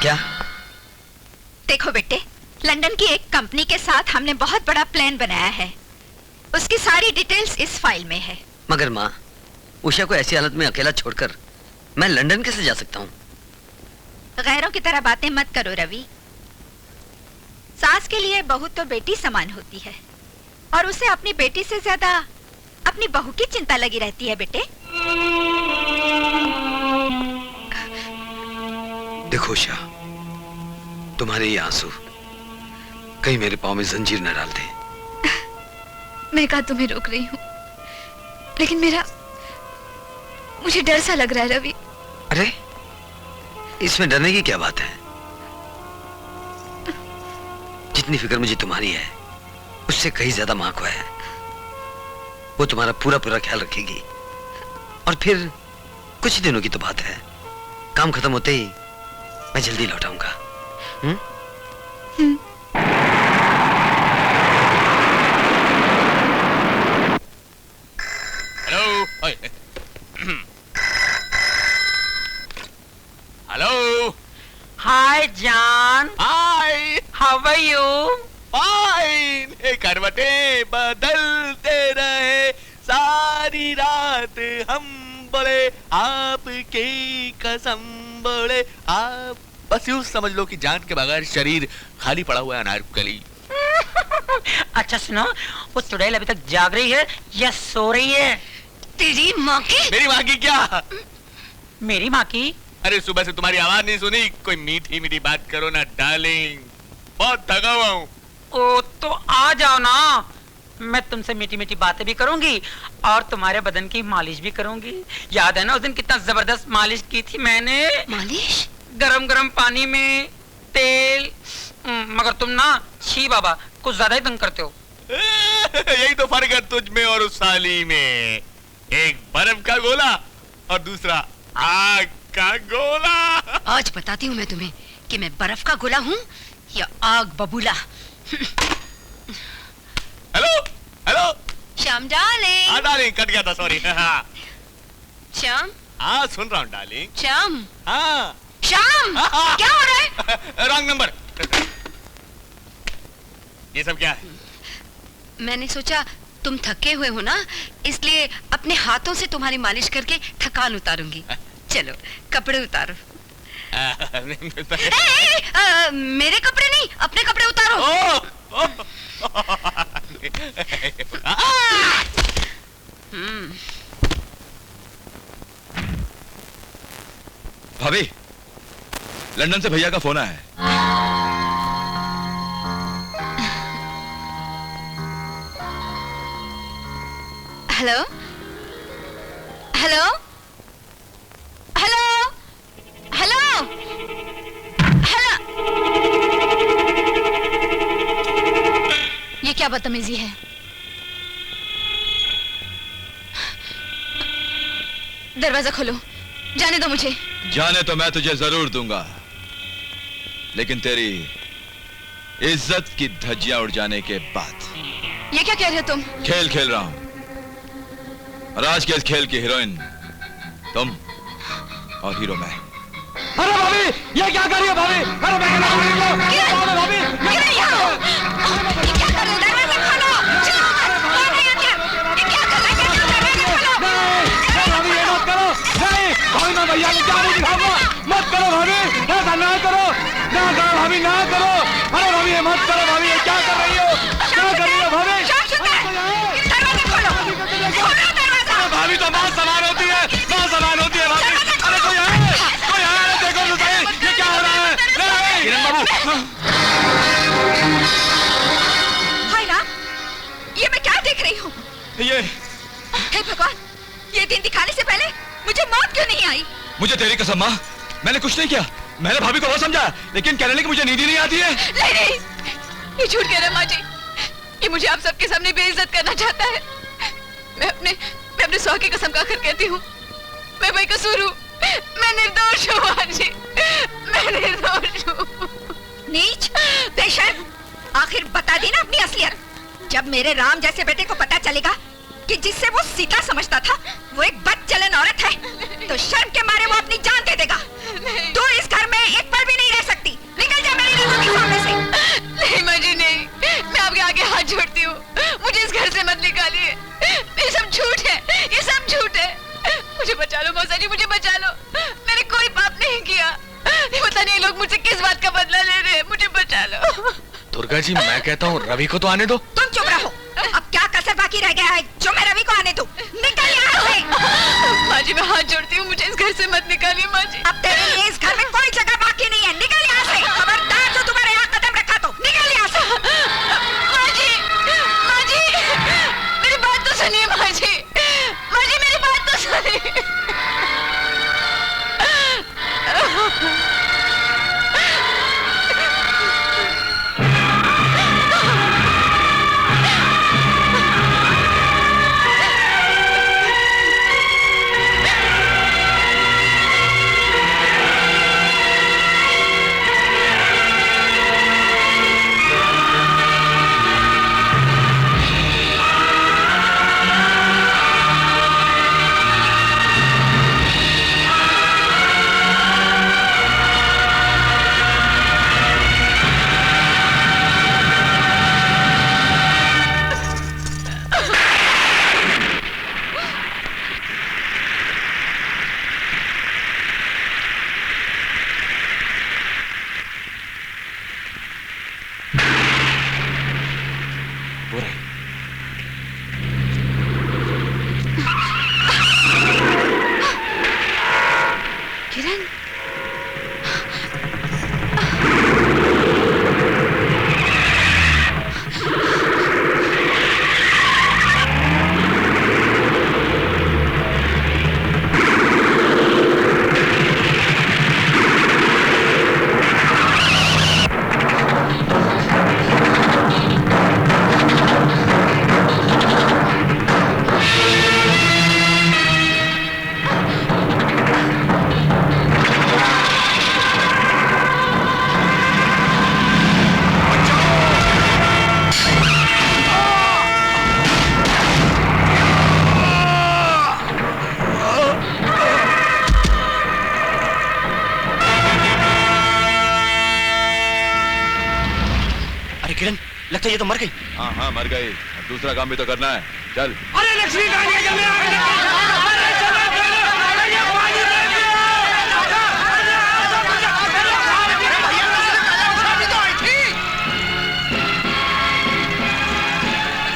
क्या? देखो बेटे, लंदन की एक कंपनी के साथ हमने बहुत बड़ा प्लान बनाया है। उसकी सारी डिटेल्स इस फाइल में है। मगर माँ, उषा को ऐसी हालत में अकेला छोड़कर मैं लंदन कैसे जा सकता हूँ? गैरों की तरह बातें मत करो रवि। सास के लिए बहू तो बेटी समान होती है और उसे अपनी बेटी से ज्यादा अपनी बहू की चिंता लगी रहती है बेटे। देखो उषा, तुम्हारे ये आंसू कहीं मेरे पाँव में जंजीर न डाल दे। मैं कहा तुम्हें रोक रही हूँ, लेकिन मुझे डर सा लग रहा है रवि। अरे इसमें डरने की क्या बात है? जितनी फिक्र मुझे तुम्हारी है उससे कहीं ज्यादा मां को है। वो तुम्हारा पूरा पूरा ख्याल रखेगी। और फिर कुछ दिनों की तो बात है, काम खत्म होते ही मैं जल्दी लौट आऊंगा। हेलो। हाय जान। हाय, हाउ आर यू? फाइन। करवटें बदलते रहे सारी रात हम, बोले आपकी कसम, बोले आप। बस यूं समझ लो कि जान के बगैर शरीर खाली पड़ा हुआ है अनारकली। अच्छा सुनो, वो चुड़ैल अभी तक जाग रही है या सो रही है? तेरी माँ की? मेरी माँ की क्या? मेरी माँ की? अरे सुबह से तुम्हारी आवाज नहीं सुनी। कोई मीठी मीठी बात करो ना डार्लिंग, बहुत थका हुआ हूँ। ओ तो आ जाओ ना, मैं तुमसे मीठी मीठी बातें भी करूंगी और तुम्हारे बदन की मालिश भी करूंगी। याद है ना उस दिन कितना जबरदस्त मालिश की थी मैंने? मालिश? गरम गरम पानी में तेल। मगर तुम ना, छी बाबा, कुछ ज्यादा ही तंग करते हो। यही तो फर्क है तुझ में और उस साली में। एक बर्फ का गोला और दूसरा आग का गोला। आज बताती हूँ मैं तुम्हें कि मैं बर्फ का गोला हूँ या आग बबूला। Hello hello. श्याम डार्लिंग। हाँ डार्लिंग, कट गया था, सॉरी। श्याम। हाँ सुन रहा हूँ डार्लिंग। श्याम। हाँ श्याम, क्या हो रहा है? Wrong number. ये सब क्या है? मैंने सोचा तुम थके हुए हो ना, इसलिए अपने हाथों से तुम्हारी मालिश करके थकान उतारूंगी। चलो कपड़े उतारो। मेरे कपड़े नहीं, अपने कपड़े उतारो। भाभी, लंदन से भैया का फोन आया है। Hello hello hello hello hello. ये क्या बदतमीजी है? दरवाजा खोलो, जाने दो मुझे। जाने तो मैं तुझे जरूर दूंगा, लेकिन तेरी इज्जत की धज्जियां उड़ जाने के बाद। ये क्या कह रहे हो तुम? खेल खेल रहा हूं, और आज के इस खेल की हीरोइन तुम और हीरो मैं। अरे भाभी, ये क्या कर रही है भाभी? अरे मैं क्या भाभी? क्या कर रहे हो? दरवाजा खोलो। कौन है ये? क्या कर रहे हो? नहीं भाभी, ये मत करो। नहीं भाभी, मैं भैया को क्या नहीं दिखाऊंगा। मत करो भाभी, ऐसा ना करो, ना करो भाभी, ना करो। अरे भाभी ये मत करो भाभी, ये क्या कर रही हो? क्या कर रही हो भाभी? भाभी तो मां समान होती है, मां समान होती है भाभी। अरे कोई है, कोई है? देखो तो सही, ये क्या हो रहा है? नहीं किरण बाबू। हाय राम, ये मैं क्या देख रही हूँ? ये हे भगवान, ये दिन दिखाने से पहले मुझे मौत क्यों नहीं आई? मुझे तेरी कसम माँ, मैंने कुछ नहीं किया। मैंने भाभी को बहुत समझाया, लेकिन कहने लगी मुझे नींद ही नहीं आती है। नहीं, ये झूठ कह रहा है माँ जी। ये मुझे आप सबके सामने बेइज्जत करना चाहता है। मैं अपने सौ की कसम खाकर कहती हूँ, मैं बेकसूर हूँ, मैं निर्दोष हूँ माँ जी, मैं निर्दोष हूँ। नीच, बेशर्म, आखिर बता दी ना अपनी असलियत। जब मेरे राम जैसे बेटे को पता चलेगा कि जिससे वो सीता समझता था वो एक बदचलन औरत है, तो शर्म के मारे वो अपनी जान दे देगा। तू इस घर में एक पल भी नहीं रह सकता। मत निकालिए। ये सब झूठ है, ये सब झूठ है। मुझे बचा लो मौसा जी, मुझे बचा लो। मैंने कोई पाप नहीं किया। ये पता नहीं लोग मुझसे किस बात का बदला ले रहे हैं। मुझे बचा लो। दुर्गा जी, मैं कहता हूँ रवि को तो आने दो। तुम चुप रहो। अब क्या कसर बाकी रह गया है जो मैं रवि को आने दूं? निकल यहाँ से। माँ जी, मैं हाथ जोड़ती हूँ, मुझे इस घर से मत निकालिए माँ जी। अब तेरे लिए इस घर में कोई जगह बाकी नहीं है। निकल यहाँ से। खबरदार जो तुम्हारे यहाँ कदम रखा तो निकल यहाँ से। माँ जी, माँ जी, मेरी बात तो सुनिए माँ जी। माँ जी, मेरी बात तो सुनिए। लगता है ये तो मर गई। हाँ हाँ मर गई, अब दूसरा काम भी तो करना है। चल। अरे लक्ष्मी कहां है? जल्दी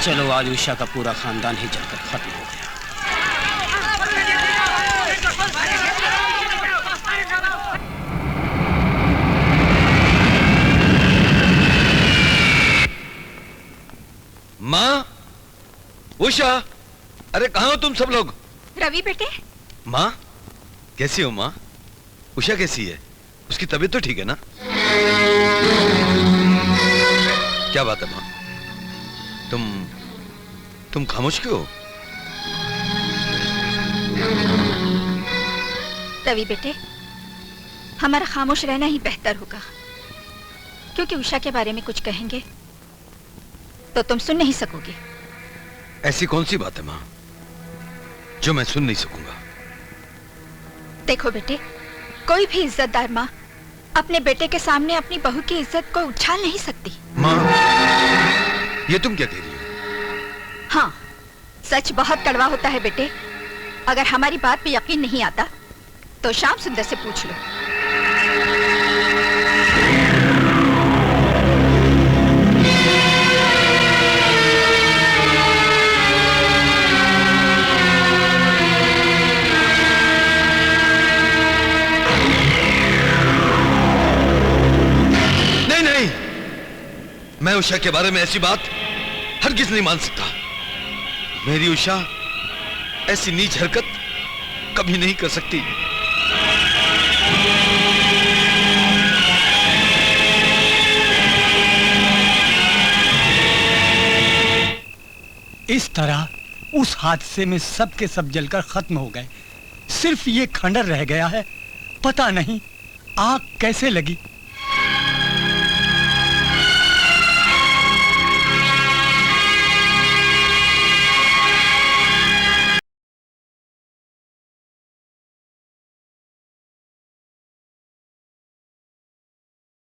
चलो आज उषा का पूरा खानदान ही जलकर खत्म हो गया। माँ, उषा, अरे कहाँ हो तुम सब लोग? रवि बेटे। माँ, कैसी हो माँ? उषा कैसी है? उसकी तबीयत तो ठीक है ना? क्या बात है माँ? तुम खामोश क्यों हो? रवि बेटे, हमारा खामोश रहना ही बेहतर होगा, क्योंकि उषा के बारे में कुछ कहेंगे तो तुम सुन नहीं सकोगे। ऐसी कौन सी बात है माँ जो मैं सुन नहीं सकूंगा? देखो बेटे, कोई भी इज्जतदार माँ अपने बेटे के सामने अपनी बहू की इज्जत को उछाल नहीं सकती। माँ, ये तुम क्या कह रही हो? हाँ, सच बहुत कड़वा होता है बेटे। अगर हमारी बात पे यकीन नहीं आता तो श्याम सुंदर से पूछ लो। नहीं नहीं, मैं उषा के बारे में ऐसी बात हरगिज नहीं मान सकता। मेरी उषा ऐसी नीच हरकत कभी नहीं कर सकती। इस तरह उस हादसे में सब के सब जलकर खत्म हो गए। सिर्फ ये खंडर रह गया है। पता नहीं आग कैसे लगी।